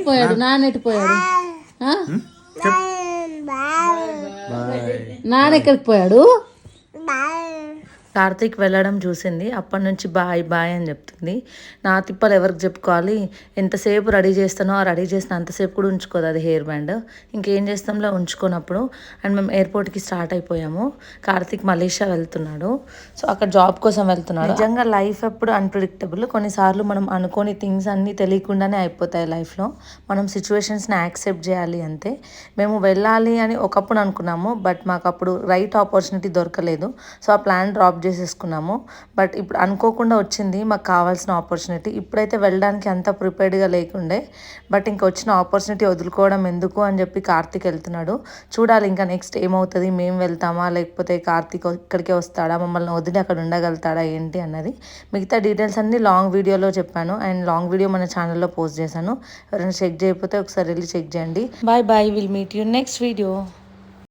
పోయాడు నానెట్టిపోయాడు నానెక్కడికి పోయాడు. కార్తీక్ వెళ్ళడం చూసింది, అప్పటి నుంచి బాయ్ బాయ్ అని చెప్తుంది. నా తిప్పలు ఎవరికి చెప్పుకోవాలి, ఎంతసేపు రెడీ చేస్తానో ఆ రెడీ చేసిన అంతసేపు కూడా ఉంచుకోదు అది హెయిర్ బ్యాండ్. ఇంకేం చేస్తాంలో ఉంచుకున్నప్పుడు. అండ్ మేము ఎయిర్పోర్ట్కి స్టార్ట్ అయిపోయాము. కార్తీక్ మలేషియా వెళ్తున్నాడు, సో అక్కడ జాబ్ కోసం వెళ్తున్నాడు. నిజంగా లైఫ్ ఎప్పుడు అన్ప్రిడిక్టబుల్. కొన్నిసార్లు మనం అనుకోని థింగ్స్ అన్నీ తెలియకుండానే అయిపోతాయి లైఫ్లో. మనం సిచ్యువేషన్స్ని యాక్సెప్ట్ చేయాలి అంతే. మేము వెళ్ళాలి అని ఒకప్పుడు అనుకున్నాము, బట్ మాకు అప్పుడు రైట్ ఆపర్చునిటీ దొరకలేదు. సో ఆ ప్లాన్ డ్రాప్ చేసేసుకున్నాము. బట్ ఇప్పుడు అనుకోకుండా వచ్చింది మాకు కావాల్సిన ఆపర్చునిటీ. ఇప్పుడైతే వెళ్ళడానికి అంత ప్రిపేర్డ్గా లేకుండే, బట్ ఇంకా వచ్చిన ఆపర్చునిటీ వదులుకోవడం ఎందుకు అని చెప్పి కార్తీక్ వెళ్తున్నాడు. చూడాలి ఇంకా నెక్స్ట్ ఏమవుతుంది, మేము వెళ్తామా లేకపోతే కార్తీక్ ఇక్కడికే వస్తాడా, మమ్మల్ని వదిలి అక్కడ ఉండగలుగుతాడా ఏంటి అన్నది. మిగతా డీటెయిల్స్ అన్నీ లాంగ్ వీడియోలో చెప్పాను. అండ్ లాంగ్ వీడియో మన ఛానల్లో పోస్ట్ చేశాను. ఎవరైనా చెక్ చేయకపోతే ఒకసారి వెళ్ళి చెక్ చేయండి. Bye bye, will meet you next video.